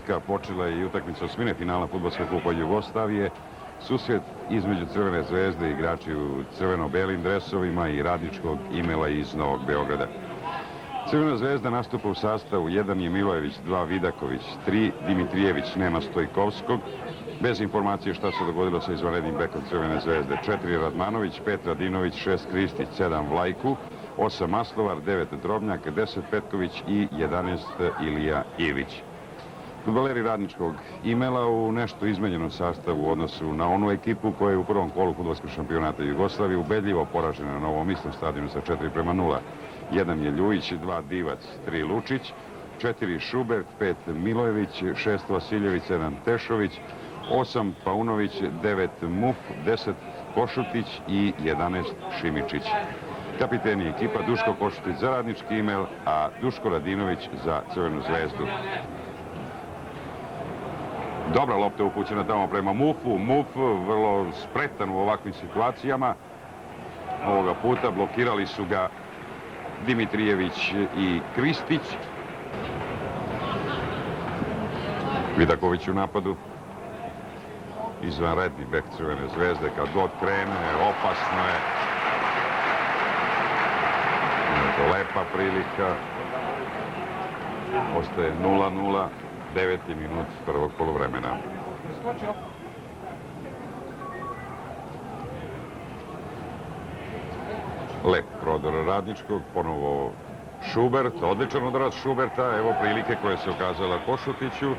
trenutka počela je i utakmica osmine finala fudbalskog kluba Jugoslavije. Susret između Crvene zvezde i igrači u crveno-belim dresovima i Radničkog Imela iz Novog Beograda. Crvena zvezda nastupa u sastavu 1 je Milojević, 2 Vidaković, 3 Dimitrijević, nema Stojkovskog. Bez informacije šta se dogodilo sa izvanrednim bekom Crvene zvezde. 4 Radmanović, 5 Radinović, 6 Kristić, 7 Vlajku, 8 Maslovar, 9 Drobnjak, 10 Petković i 11 Ilija Ivić. Fudbaleri Radničkog Imela u nešto izmenjenom sastavu u odnosu na onu ekipu koja je u prvom kolu fudbalskog šampionata Jugoslavije ubedljivo poražena na novom istom stadionu sa 4:0. 1 je Ljujić, 2 Divac, 3 Lučić, 4 Šubert, 5 Milojević, 6 Vasiljević, 7 Tešović, 8 Paunović, 9 Muf, 10 Košutić i 11 Šimičić. Kapiteni ekipa Duško Košutić za Radnički Imel, a Duško Radinović za Crvenu zvezdu. Dobra lopta upućena tamo prema Mufu. Muf vrlo spretan u ovakvim situacijama. Ovoga puta blokirali su ga Dimitrijević i Kristić. Vidaković u napadu. Izvanredni bek Crvene zvezde, kad god krene, opasno je. Lepa prilika. Ostaje 0:0, 9. minut prvog poluvremena. Lep prodor Radničkog, ponovo Šubert, odličan udarac Šuberta, evo prilike koje se ukazala Košutiću.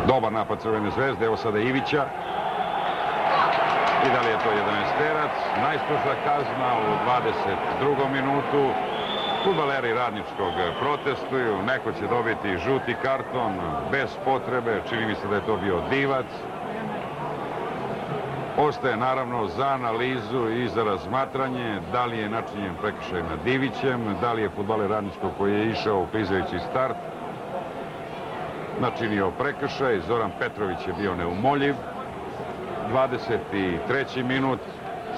Dobar napad Crvene zvezde, evo sada Ivića. I da li je to 11-terac? Najstroža kazna u 22. minutu. Fudbaleri Radničkog protestuju, neko će dobiti žuti karton bez potrebe, čini mi se da je to bio Divac. Ostaje naravno za analizu i za razmatranje da li je načinjen prekršaj nad Divićem, da li je fudbaler Radničkog koji je išao u klizajući start načinio prekršaj. Zoran Petrović je bio neumoljiv. 23. minut,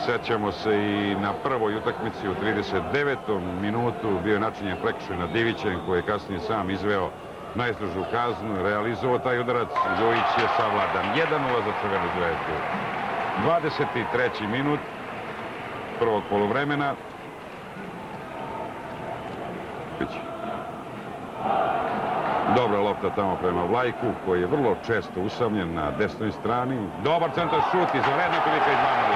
sećamo se i na prvoj utakmici u 39. minutu bio je načinjen prekršaj nad Divićem koji je kasnije sam izveo najstrožu kaznu, realizovao taj udarac. Ljujić je savladan. 1:0 za Crvenu zvezdu. 23. minut prvog poluvremena. Dobra lopta tamo prema Vlajku, koji je vrlo često usamljen na desnoj strani. Dobar centar šut, izvanredna prilika i 2:0.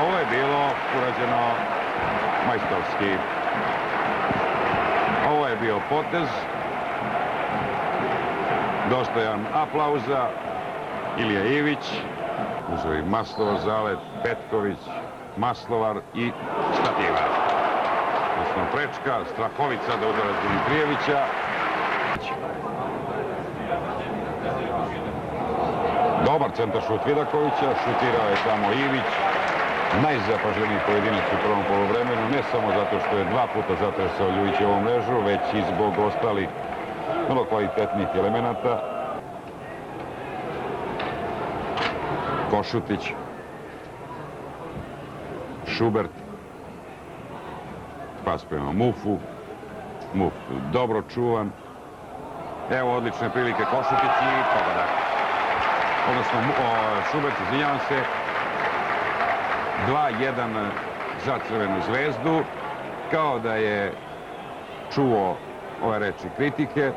Ovo je bilo urađeno majstorski. Ovo je bio potez. Dostojan aplauza. Ilija Ivić, uzeo i Maslovar zalet, Petković, Maslovar i Stativar. Prečka, Strahovica da udarac Dimitrijevića. Dobar centar šut Vidakovića, šutirao je tamo Ivić. Najzapaženiji pojedinac u prvom poluvremenu, ne samo zato što je 2 puta zatresao Ljujićevu mrežu, već i zbog ostalih vrlo kvalitetnih elemenata. Košutić, Šubert, pas prema Mufu. Muf dobro čuvan. Evo odlične prilike Košutić i pogodak. Odnosno Šubert, izvinjavam se. 2:1 za Crvenu zvezdu. Kao da je čuo ove reči kritike.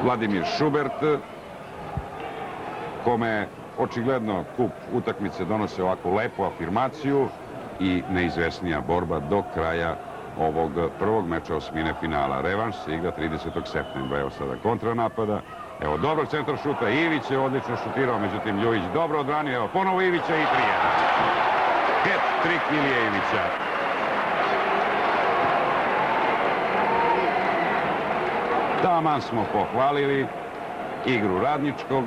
Vladimir Šubert, kome očigledno kup utakmice donose ovakvu lepu afirmaciju i neizvesnija borba do kraja ovog prvog meča osmine finala. Revanš se igra 30. septembra. Evo sada kontranapada. Evo dobro centar šuta. Ivić je odlično šutirao, međutim Ljujić dobro odbranio. Evo ponovo Ivića i 3:1. Hat-trik Ilije Ivića. Taman smo pohvalili igru Radničkog.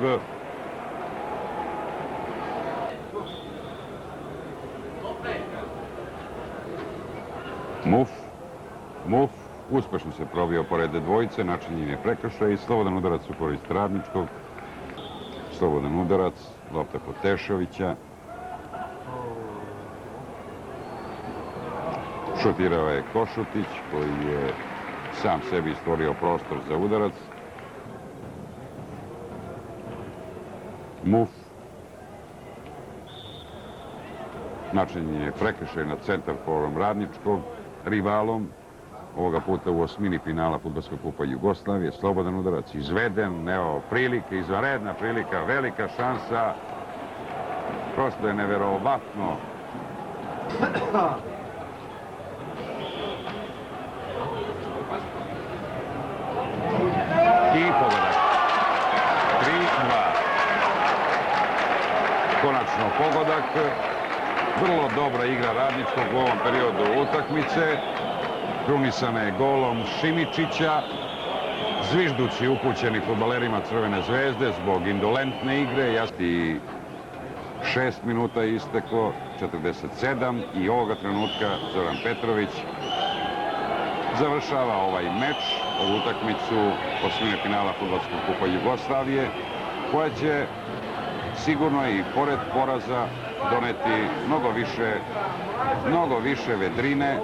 Muf uspešno se probio pored dvojice, načinjen je prekršaj i slobodan udarac u korist Radničkog. Slobodan udarac, lopta kod Tešovića. Šutirao je Košutić, koji je sam sebi stvorio prostor za udarac. Muf. Načinjen je prekršaj nad centarforom Radničkog, rivalom. Ovoga puta u osmini finala Fudbalskog kupa Jugoslavije. Slobodan udarac izveden, evo prilike, izvanredna prilika, velika šansa. Prosto je neverovatno. I pogodak. 3-2. Konačno pogodak. Vrlo dobra igra Radničkog u ovom periodu utakmice. Krunisana je golom Šimičića. Zviždući upućeni fudbalerima Crvene zvezde zbog indolentne igre. 6 minuta je isteklo, 47, i ovoga trenutka Zoran Petrović završava ovaj meč, ovu utakmicu osmine finala Fudbalskog kupa Jugoslavije, koja će sigurno i pored poraza doneti mnogo više vedrine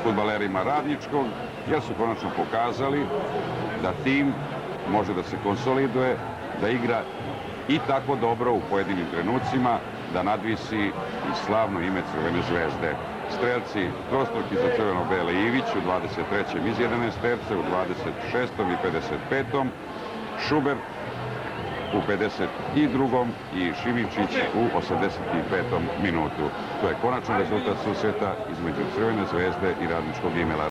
fudbalerima Radničkog, jer su konačno pokazali da tim može da se konsoliduje, da igra i tako dobro u pojedinim trenucima, da nadvisi i slavno ime Crvene zvezde. Strelci trostruki za crveno-bele Ivić u 23. iz 11 terca, u 26. i 55. Šuber u 52. i Šimičić u 85. minutu. To je konačan rezultat susreta između Crvene zvezde i Radničkog Imela.